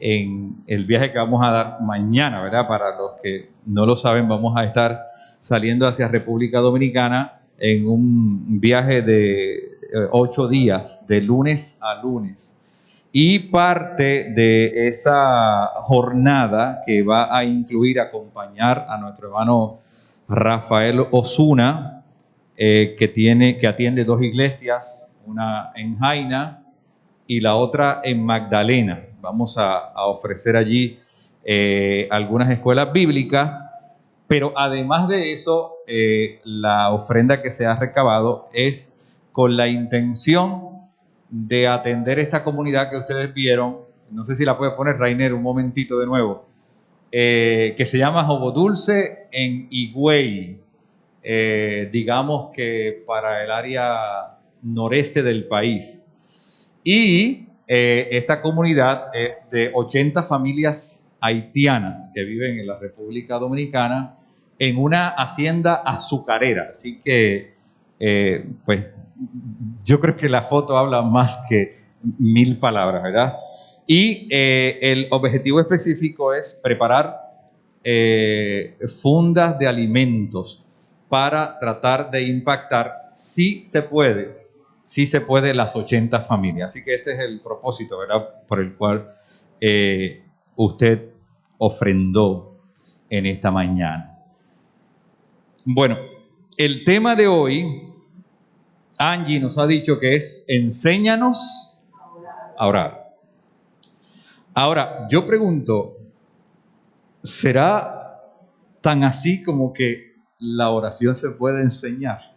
en el viaje que vamos a dar mañana, ¿verdad? Para los que no lo saben, vamos a estar saliendo hacia República Dominicana en un viaje de 8 días, de lunes a lunes. Y parte de esa jornada que va a incluir acompañar a nuestro hermano Rafael Osuna, que atiende 2 iglesias, una en Jaina y la otra en Magdalena. Vamos a ofrecer allí algunas escuelas bíblicas, pero además de eso, la ofrenda que se ha recabado es con la intención de atender esta comunidad que ustedes vieron. No sé si la puede poner, Rainer, un momentito de nuevo, que se llama Jobodulce en Higüey, digamos que para el área noreste del país. Y esta comunidad es de 80 familias haitianas que viven en la República Dominicana en una hacienda azucarera. Así que, pues, yo creo que la foto habla más que 1000 palabras, ¿verdad? Y el objetivo específico es preparar fundas de alimentos para tratar de impactar, si se puede, las 80 familias. Así que ese es el propósito, ¿verdad?, por el cual usted ofrendó en esta mañana. Bueno, el tema de hoy, Angie nos ha dicho que es enséñanos a orar. Ahora, yo pregunto, ¿será tan así como que la oración se puede enseñar?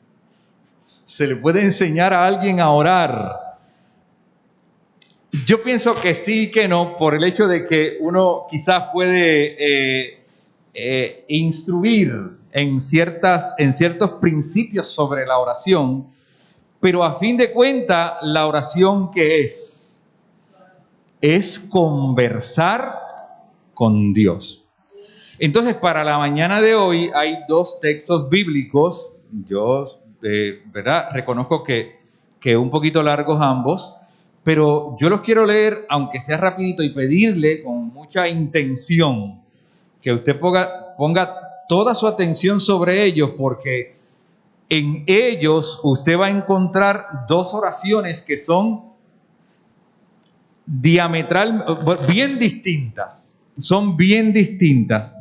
¿Se le puede enseñar a alguien a orar? Yo pienso que sí y que no, por el hecho de que uno quizás puede instruir en ciertos principios sobre la oración, pero a fin de cuentas, la oración, ¿qué es? Es conversar con Dios. Entonces, para la mañana de hoy hay 2 textos bíblicos. Yo, ¿verdad?, reconozco que un poquito largos ambos, pero yo los quiero leer, aunque sea rapidito, y pedirle con mucha intención que usted ponga toda su atención sobre ellos, porque en ellos usted va a encontrar 2 oraciones que son bien distintas. Son bien distintas.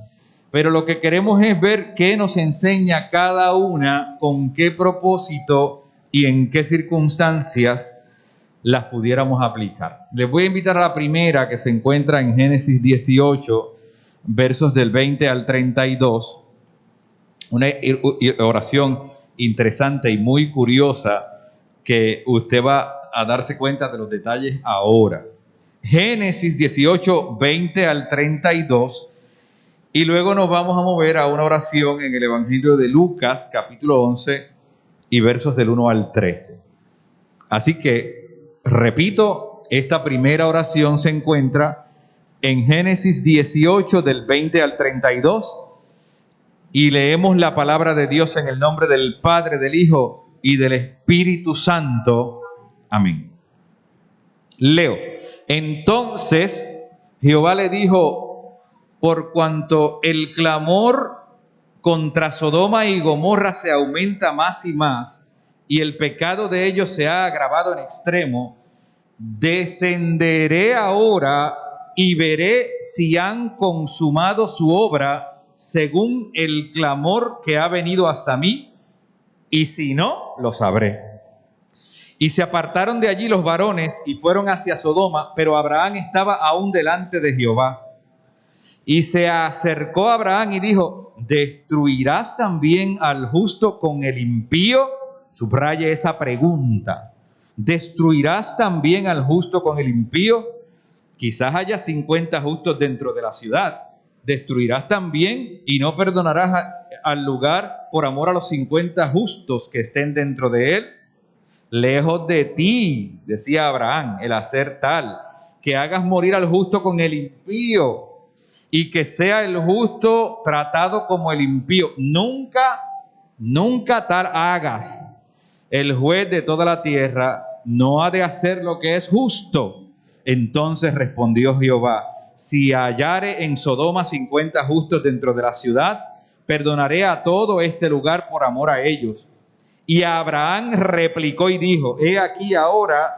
Pero lo que queremos es ver qué nos enseña cada una, con qué propósito y en qué circunstancias las pudiéramos aplicar. Les voy a invitar a la primera, que se encuentra en Génesis 18, versos del 20 al 32. Una oración interesante y muy curiosa que usted va a darse cuenta de los detalles ahora. Génesis 18, 20 al 32. Y luego nos vamos a mover a una oración en el Evangelio de Lucas, capítulo 11, y versos del 1 al 13. Así que, repito, esta primera oración se encuentra en Génesis 18, del 20 al 32, y leemos la palabra de Dios en el nombre del Padre, del Hijo y del Espíritu Santo. Amén. Leo. Entonces, Jehová le dijo: por cuanto el clamor contra Sodoma y Gomorra se aumenta más y más, y el pecado de ellos se ha agravado en extremo, descenderé ahora y veré si han consumado su obra según el clamor que ha venido hasta mí, y si no, lo sabré. Y se apartaron de allí los varones y fueron hacia Sodoma, pero Abraham estaba aún delante de Jehová. Y se acercó a Abraham y dijo: ¿destruirás también al justo con el impío? Subraye esa pregunta. ¿Destruirás también al justo con el impío? Quizás haya 50 justos dentro de la ciudad. ¿Destruirás también y no perdonarás al lugar por amor a los 50 justos que estén dentro de él? Lejos de ti, decía Abraham, el hacer tal, que hagas morir al justo con el impío, y que sea el justo tratado como el impío. Nunca tal hagas. El juez de toda la tierra no ha de hacer lo que es justo. Entonces respondió Jehová: si hallare en Sodoma 50 justos dentro de la ciudad, perdonaré a todo este lugar por amor a ellos. Y Abraham replicó y dijo: he aquí ahora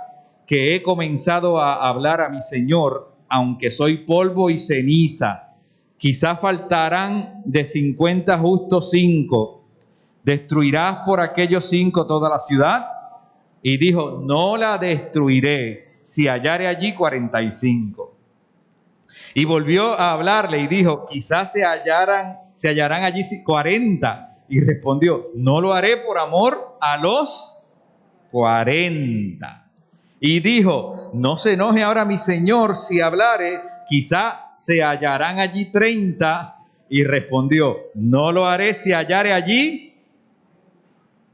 que he comenzado a hablar a mi Señor, aunque soy polvo y ceniza. Quizá faltarán de 50 justos 5. ¿Destruirás por aquellos 5 toda la ciudad? Y dijo: no la destruiré, si hallare allí 45. Y volvió a hablarle y dijo: quizás se hallarán allí 40. Y respondió: no lo haré por amor a los 40. Y dijo: no se enoje ahora mi señor si hablare, quizá se hallarán allí 30. Y respondió: no lo haré si hallare allí.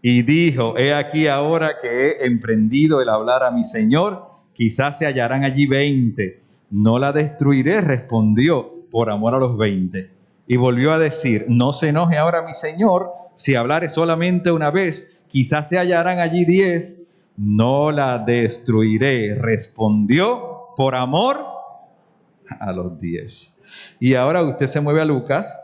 Y dijo: he aquí ahora que he emprendido el hablar a mi señor, quizás se hallarán allí 20. No la destruiré, respondió, por amor a los 20. Y volvió a decir: no se enoje ahora mi señor si hablare solamente una vez, quizás se hallarán allí 10. No la destruiré, respondió, por amor a los 10. Y ahora usted se mueve a Lucas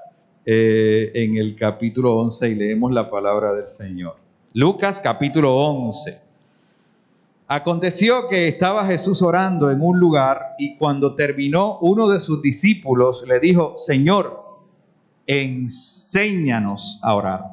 en el capítulo 11 y leemos la palabra del Señor. Lucas capítulo 11. Aconteció que estaba Jesús orando en un lugar, y cuando terminó, uno de sus discípulos le dijo: Señor, enséñanos a orar,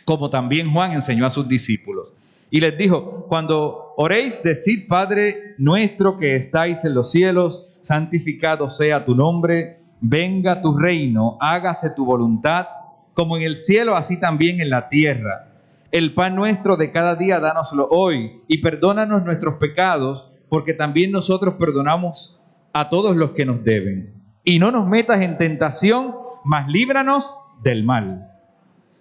como también Juan enseñó a sus discípulos. Y les dijo: cuando oréis, decid: Padre nuestro que estáis en los cielos, santificado sea tu nombre, venga tu reino, hágase tu voluntad, como en el cielo, así también en la tierra. El pan nuestro de cada día, dánoslo hoy, y perdónanos nuestros pecados, porque también nosotros perdonamos a todos los que nos deben. Y no nos metas en tentación, mas líbranos del mal.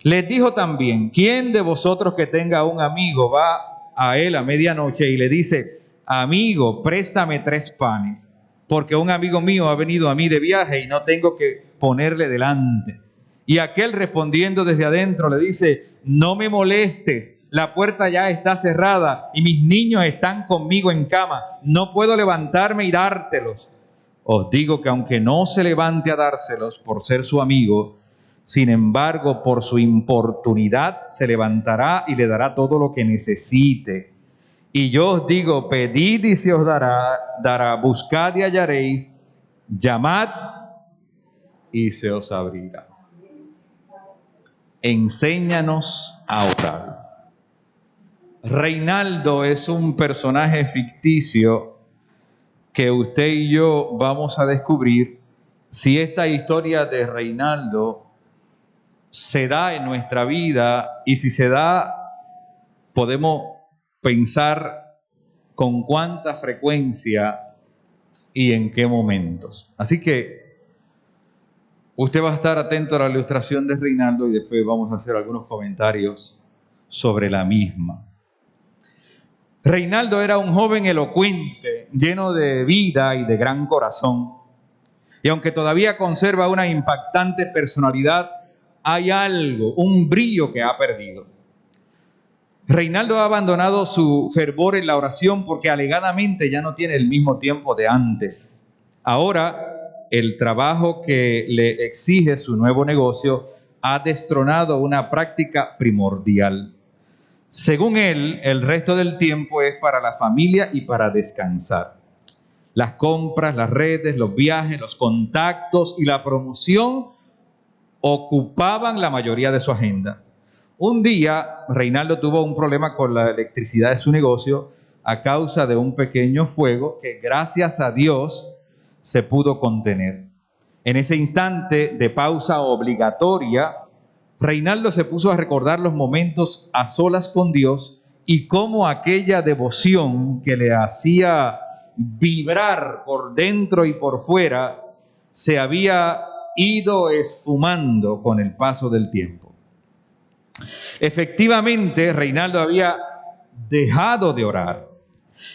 Les dijo también: ¿quién de vosotros que tenga un amigo va a él a medianoche y le dice: amigo, préstame 3 panes, porque un amigo mío ha venido a mí de viaje y no tengo que ponerle delante? Y aquel, respondiendo desde adentro, le dice: no me molestes, la puerta ya está cerrada y mis niños están conmigo en cama, no puedo levantarme y dártelos. Os digo que aunque no se levante a dárselos por ser su amigo, sin embargo, por su importunidad se levantará y le dará todo lo que necesite. Y yo os digo: pedid y se os dará, buscad y hallaréis, llamad y se os abrirá. Enséñanos a orar. Reinaldo es un personaje ficticio que usted y yo vamos a descubrir si esta historia de Reinaldo se da en nuestra vida, y si se da, podemos pensar con cuánta frecuencia y en qué momentos. Así que usted va a estar atento a la ilustración de Reinaldo y después vamos a hacer algunos comentarios sobre la misma. Reinaldo era un joven elocuente, lleno de vida y de gran corazón. Y aunque todavía conserva una impactante personalidad, hay algo, un brillo que ha perdido. Reinaldo ha abandonado su fervor en la oración porque alegadamente ya no tiene el mismo tiempo de antes. Ahora, el trabajo que le exige su nuevo negocio ha destronado una práctica primordial. Según él, el resto del tiempo es para la familia y para descansar. Las compras, las redes, los viajes, los contactos y la promoción ocupaban la mayoría de su agenda. Un día, Reinaldo tuvo un problema con la electricidad de su negocio a causa de un pequeño fuego que, gracias a Dios, se pudo contener. En ese instante de pausa obligatoria, Reinaldo se puso a recordar los momentos a solas con Dios y cómo aquella devoción que le hacía vibrar por dentro y por fuera se había ido esfumando con el paso del tiempo. Efectivamente, Reinaldo había dejado de orar.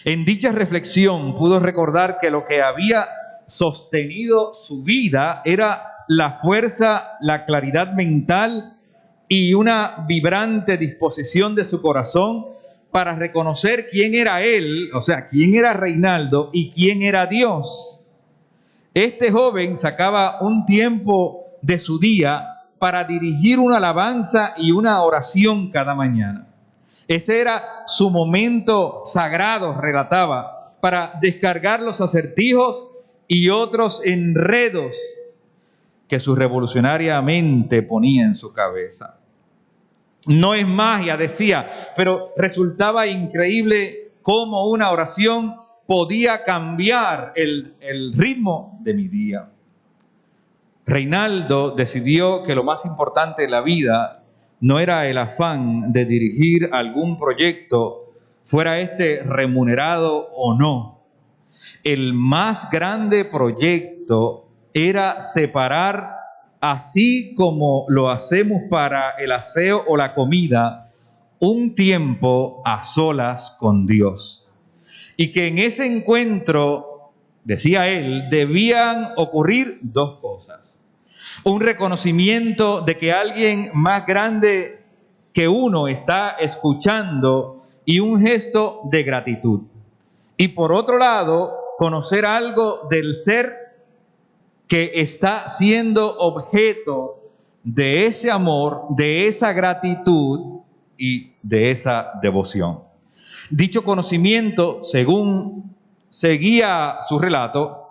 En dicha reflexión pudo recordar que lo que había sostenido su vida era la fuerza, la claridad mental y una vibrante disposición de su corazón para reconocer quién era él, o sea, quién era Reinaldo y quién era Dios. Este joven sacaba un tiempo de su día para dirigir una alabanza y una oración cada mañana. Ese era su momento sagrado, relataba, para descargar los acertijos y otros enredos que su revolucionaria mente ponía en su cabeza. No es magia, decía, pero resultaba increíble cómo una oración podía cambiar el ritmo de mi día. Reinaldo decidió que lo más importante en la vida no era el afán de dirigir algún proyecto, fuera este remunerado o no. El más grande proyecto era separar, así como lo hacemos para el aseo o la comida, un tiempo a solas con Dios. Y que en ese encuentro, decía él, debían ocurrir dos cosas. Un reconocimiento de que alguien más grande que uno está escuchando y un gesto de gratitud. Y por otro lado, conocer algo del ser que está siendo objeto de ese amor, de esa gratitud y de esa devoción. Dicho conocimiento, según seguía su relato,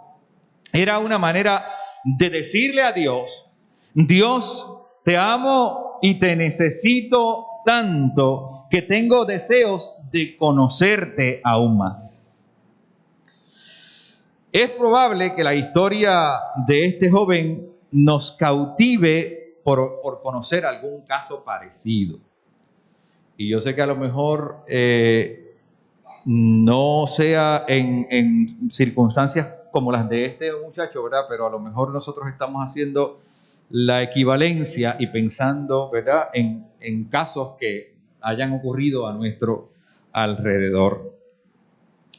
era una manera de decirle a Dios: Dios, te amo y te necesito tanto que tengo deseos de conocerte aún más. Es probable que la historia de este joven nos cautive por conocer algún caso parecido. Y yo sé que a lo mejor no sea en circunstancias como las de este muchacho, ¿verdad? Pero a lo mejor nosotros estamos haciendo la equivalencia y pensando, ¿verdad?, en casos que hayan ocurrido a nuestro alrededor.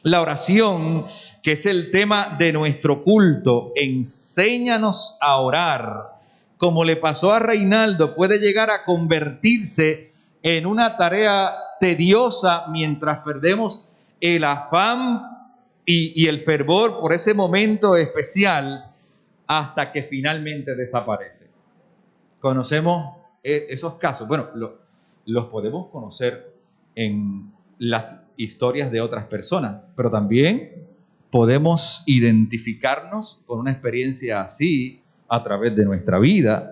La oración, que es el tema de nuestro culto, enséñanos a orar, como le pasó a Reinaldo, puede llegar a convertirse en una tarea tediosa mientras perdemos el afán y el fervor por ese momento especial hasta que finalmente desaparece. Conocemos esos casos. Bueno, los podemos conocer en las historias de otras personas, pero también podemos identificarnos con una experiencia así a través de nuestra vida,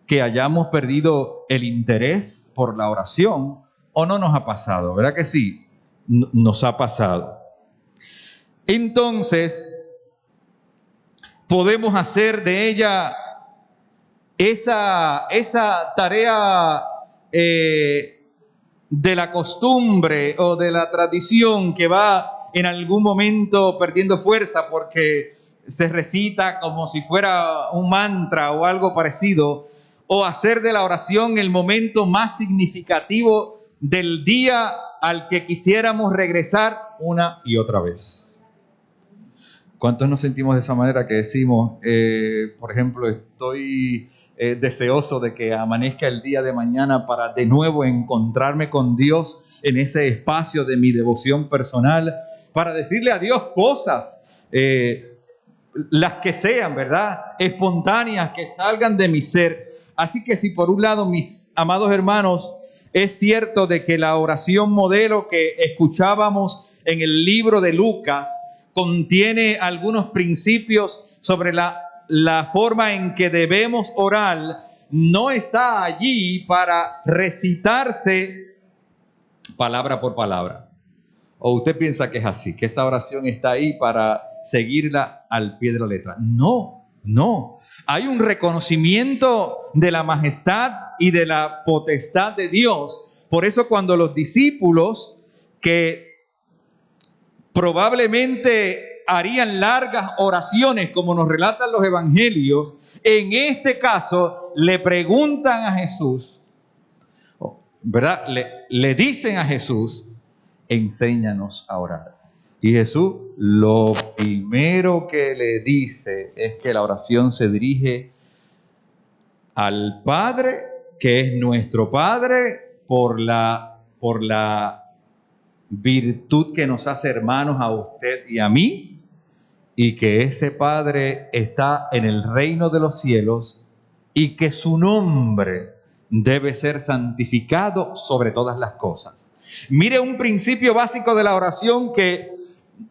que hayamos perdido el interés por la oración o no nos ha pasado, ¿verdad que sí? Nos ha pasado. Entonces, podemos hacer de ella esa tarea de la costumbre o de la tradición que va en algún momento perdiendo fuerza porque se recita como si fuera un mantra o algo parecido, o hacer de la oración el momento más significativo del día al que quisiéramos regresar una y otra vez. ¿Cuántos nos sentimos de esa manera que decimos, por ejemplo, estoy deseoso de que amanezca el día de mañana para de nuevo encontrarme con Dios en ese espacio de mi devoción personal, para decirle a Dios cosas, las que sean, ¿verdad?, espontáneas, que salgan de mi ser? Así que si por un lado, mis amados hermanos, es cierto de que la oración modelo que escuchábamos en el libro de Lucas contiene algunos principios sobre la forma en que debemos orar, no está allí para recitarse palabra por palabra. ¿O usted piensa que es así, que esa oración está ahí para seguirla al pie de la letra? No, no. Hay un reconocimiento de la majestad y de la potestad de Dios. Por eso cuando los discípulos, que probablemente harían largas oraciones, como nos relatan los evangelios, en este caso le preguntan a Jesús, ¿verdad? Le dicen a Jesús: enséñanos a orar. Y Jesús lo primero que le dice es que la oración se dirige al Padre, que es nuestro Padre, por la virtud que nos hace hermanos a usted y a mí, y que ese Padre está en el reino de los cielos y que su nombre debe ser santificado sobre todas las cosas. Mire un principio básico de la oración que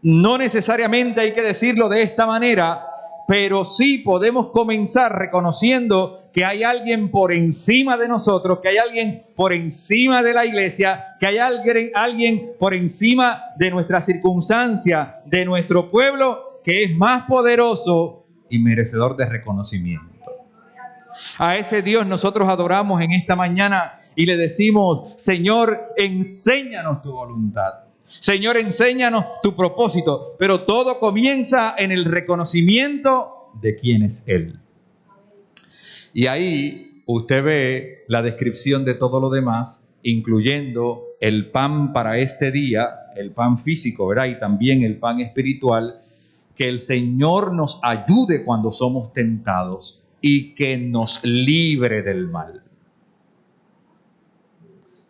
no necesariamente hay que decirlo de esta manera, pero sí podemos comenzar reconociendo que hay alguien por encima de nosotros, que hay alguien por encima de la iglesia, que hay alguien por encima de nuestra circunstancia, de nuestro pueblo, que es más poderoso y merecedor de reconocimiento. A ese Dios nosotros adoramos en esta mañana y le decimos: Señor, enséñanos tu voluntad. Señor, enséñanos tu propósito. Pero todo comienza en el reconocimiento de quién es Él. Y ahí usted ve la descripción de todo lo demás, incluyendo el pan para este día, el pan físico, ¿verdad? Y también el pan espiritual. Que el Señor nos ayude cuando somos tentados y que nos libre del mal.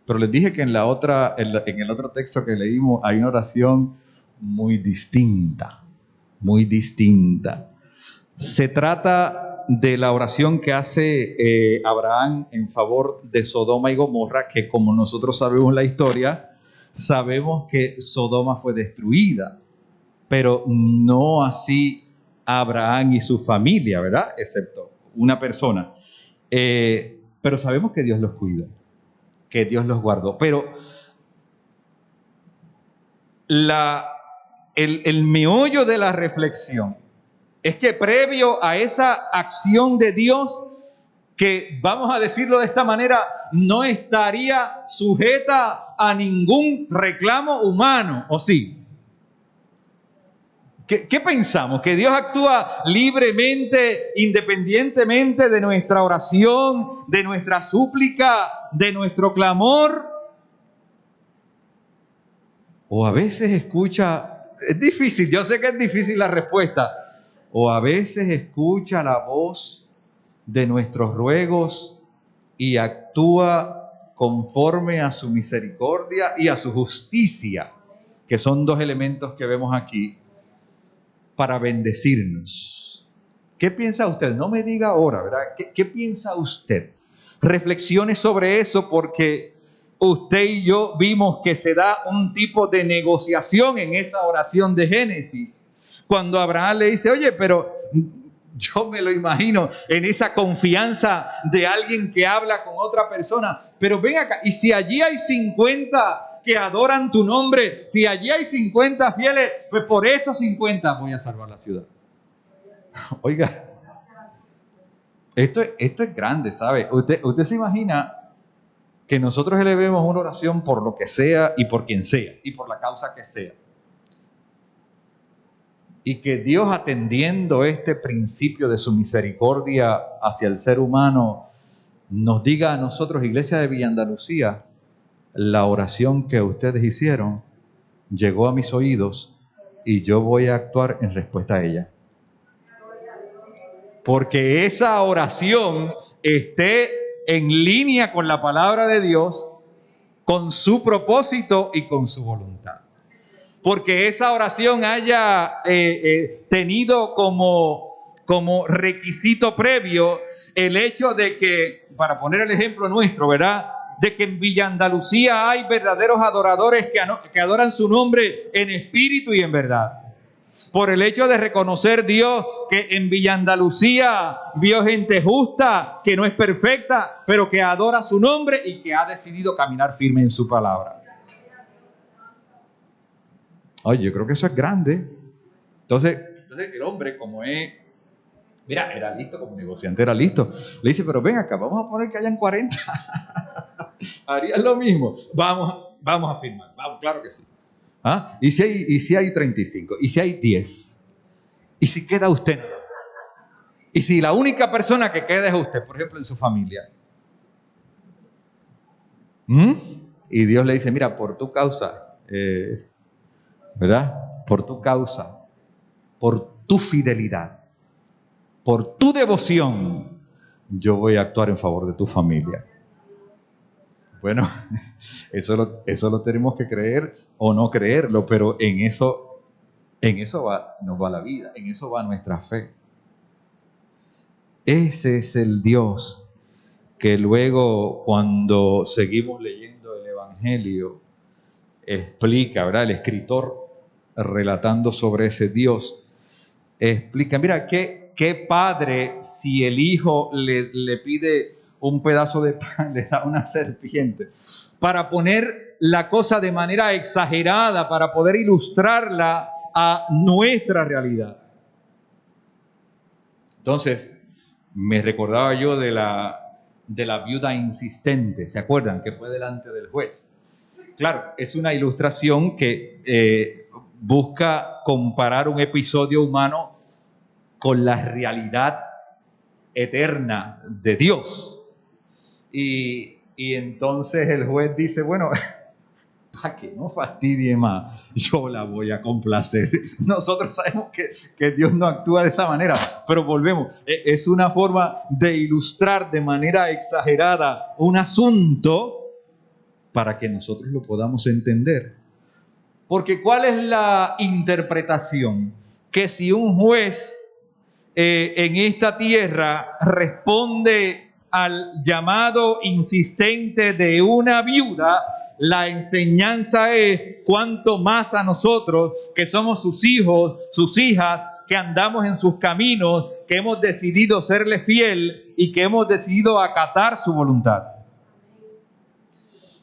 Pero les dije que en el otro texto que leímos hay una oración muy distinta, muy distinta. Se trata de la oración que hace Abraham en favor de Sodoma y Gomorra, que como nosotros sabemos la historia, sabemos que Sodoma fue destruida, pero no así Abraham y su familia, ¿verdad? Excepto una persona. Pero sabemos que Dios los cuida, que Dios los guardó. Pero el meollo de la reflexión es que previo a esa acción de Dios, que vamos a decirlo de esta manera, no estaría sujeta a ningún reclamo humano, ¿o sí? ¿Qué pensamos? ¿Que Dios actúa libremente, independientemente de nuestra oración, de nuestra súplica, de nuestro clamor? O a veces escucha, es difícil, yo sé que es difícil la respuesta, o a veces escucha la voz de nuestros ruegos y actúa conforme a su misericordia y a su justicia, que son dos elementos que vemos aquí, para bendecirnos. ¿Qué piensa usted? No me diga ahora, ¿verdad? ¿Qué piensa usted? Reflexione sobre eso, porque usted y yo vimos que se da un tipo de negociación en esa oración de Génesis. Cuando Abraham le dice: oye, pero yo me lo imagino en esa confianza de alguien que habla con otra persona. Pero ven acá, y si allí hay 50 que adoran tu nombre, si allí hay 50 fieles, pues por esos 50 voy a salvar la ciudad. Oiga, esto es grande, ¿sabe? Usted se imagina que nosotros elevemos una oración por lo que sea y por quien sea y por la causa que sea. Y que Dios, atendiendo este principio de su misericordia hacia el ser humano, nos diga a nosotros, Iglesia de Villa Andalucía: la oración que ustedes hicieron llegó a mis oídos y yo voy a actuar en respuesta a ella. Porque esa oración esté en línea con la palabra de Dios, con su propósito y con su voluntad. Porque esa oración haya tenido como requisito previo el hecho de que, para poner el ejemplo nuestro, ¿verdad?, de que en Villa Andalucía hay verdaderos adoradores que adoran su nombre en espíritu y en verdad. Por el hecho de reconocer Dios que en Villa Andalucía vio gente justa, que no es perfecta, pero que adora su nombre y que ha decidido caminar firme en su palabra. Oye, yo creo que eso es grande. Entonces el hombre, como es, mira, era listo, como negociante era listo, le dice: pero ven acá, vamos a poner que hayan 40. ¿Harías lo mismo? Vamos a firmar. Vamos, claro que sí. ¿Ah? ¿Y si hay 35? ¿Y si hay 10? ¿Y si queda usted? ¿Y si la única persona que queda es usted, por ejemplo, en su familia? Y Dios le dice: mira, por tu causa, ¿verdad? Por tu causa, por tu fidelidad, por tu devoción, yo voy a actuar en favor de tu familia. Bueno, eso lo tenemos que creer o no creerlo, pero en eso En eso nos va la vida, en eso va nuestra fe. Ese es el Dios que luego, cuando seguimos leyendo el Evangelio, explica, ¿verdad? El escritor, relatando sobre ese Dios, explica, mira, ¿qué padre, si el hijo le pide un pedazo de pan, le da una serpiente? Para poner la cosa de manera exagerada, para poder ilustrarla a nuestra realidad. Entonces, me recordaba yo de la viuda insistente, ¿se acuerdan? Que fue delante del juez. Claro, es una ilustración que busca comparar un episodio humano con la realidad eterna de Dios. Y entonces el juez dice, bueno, para que no fastidie más, yo la voy a complacer. Nosotros sabemos que Dios no actúa de esa manera, pero volvemos. Es una forma de ilustrar de manera exagerada un asunto para que nosotros lo podamos entender. Porque ¿cuál es la interpretación? Que si un juez en esta tierra responde al llamado insistente de una viuda, la enseñanza es cuanto más a nosotros que somos sus hijos, sus hijas, que andamos en sus caminos, que hemos decidido serle fiel y que hemos decidido acatar su voluntad.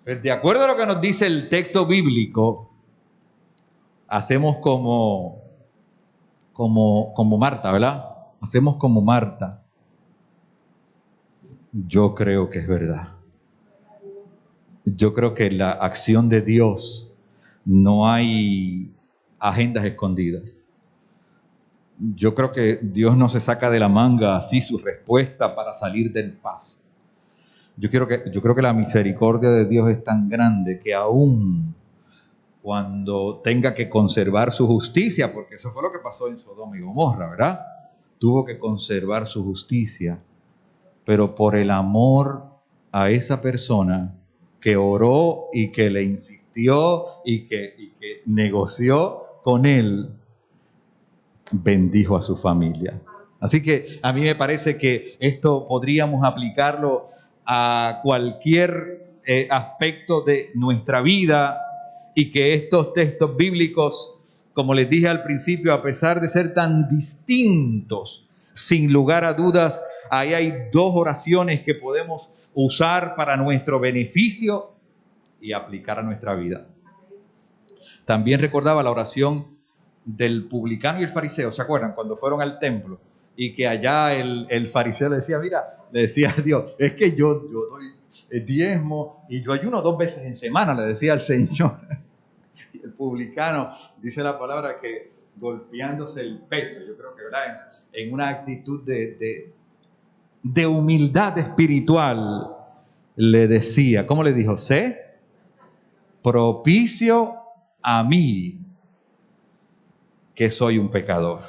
Pues de acuerdo a lo que nos dice el texto bíblico, hacemos como Marta, ¿verdad? Hacemos como Marta. Yo creo que es verdad. Yo creo que en la acción de Dios no hay agendas escondidas. Yo creo que Dios no se saca de la manga así su respuesta para salir del paso. Yo creo que la misericordia de Dios es tan grande que aún cuando tenga que conservar su justicia, porque eso fue lo que pasó en Sodoma y Gomorra, ¿verdad? Tuvo que conservar su justicia, pero por el amor a esa persona que oró y que le insistió y que negoció con él, bendijo a su familia. Así que a mí me parece que esto podríamos aplicarlo a cualquier aspecto de nuestra vida, y que estos textos bíblicos, como les dije al principio, a pesar de ser tan distintos, sin lugar a dudas, ahí hay dos oraciones que podemos usar para nuestro beneficio y aplicar a nuestra vida. También recordaba la oración del publicano y el fariseo, ¿se acuerdan? Cuando fueron al templo y que allá el fariseo le decía, mira, le decía a Dios, es que yo doy el diezmo y yo ayuno 2 veces en semana, le decía al Señor. Y el publicano, dice la palabra, que golpeándose el pecho, yo creo que, ¿verdad?, en una actitud de humildad espiritual, le decía, ¿cómo le dijo? Sé propicio a mí, que soy un pecador.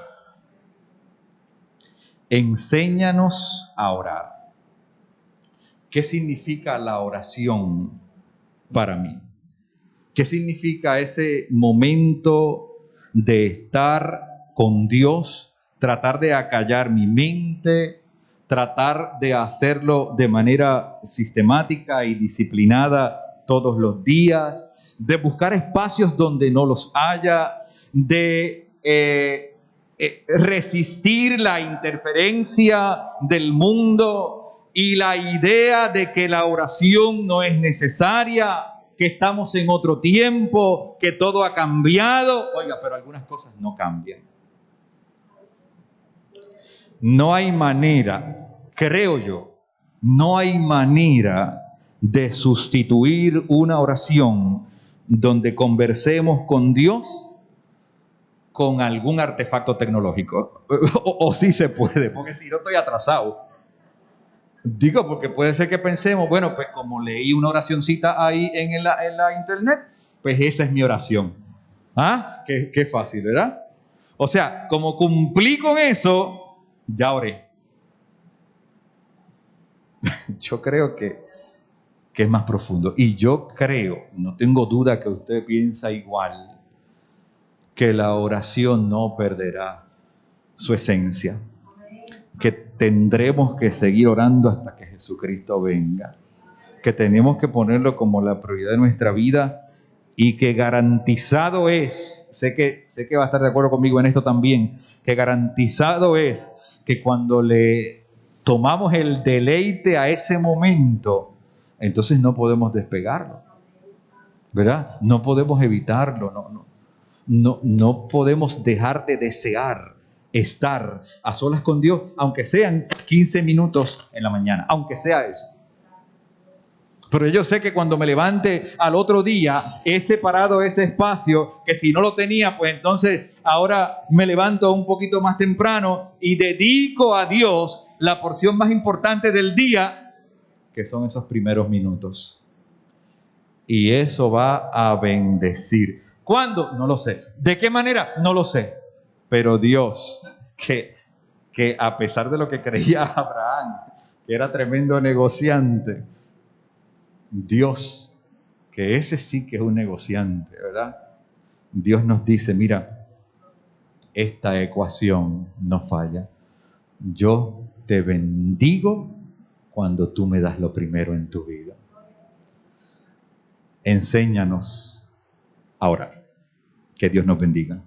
Enséñanos a orar. ¿Qué significa la oración para mí? ¿Qué significa ese momento de estar con Dios, tratar de acallar mi mente, tratar de hacerlo de manera sistemática y disciplinada todos los días, de buscar espacios donde no los haya, de resistir la interferencia del mundo y la idea de que la oración no es necesaria, que estamos en otro tiempo, que todo ha cambiado? Oiga, pero algunas cosas no cambian. No hay manera, creo yo, no hay manera de sustituir una oración donde conversemos con Dios con algún artefacto tecnológico. O sí se puede, porque si no estoy atrasado. Digo, porque puede ser que pensemos, bueno, pues como leí una oracioncita ahí en la internet, pues esa es mi oración. ¿Ah? Qué fácil, ¿verdad? O sea, como cumplí con eso, ya oré. Yo creo que es más profundo. Y yo creo, no tengo duda que usted piensa igual, que la oración no perderá su esencia, que tendremos que seguir orando hasta que Jesucristo venga, que tenemos que ponerlo como la prioridad de nuestra vida y que garantizado es, sé que va a estar de acuerdo conmigo en esto también, que garantizado es que cuando le tomamos el deleite a ese momento, entonces no podemos despegarlo, ¿verdad? No podemos evitarlo, no podemos dejar de desear estar a solas con Dios, aunque sean 15 minutos en la mañana, aunque sea eso. Pero yo sé que cuando me levante al otro día, he separado ese espacio, que si no lo tenía, pues entonces ahora me levanto un poquito más temprano y dedico a Dios la porción más importante del día, que son esos primeros minutos. Y eso va a bendecir. ¿Cuándo? No lo sé. ¿De qué manera? No lo sé. Pero Dios, que a pesar de lo que creía Abraham, que era tremendo negociante, Dios, que ese sí que es un negociante, ¿verdad? Dios nos dice, mira, esta ecuación no falla. Yo te bendigo cuando tú me das lo primero en tu vida. Enséñanos a orar. Que Dios nos bendiga.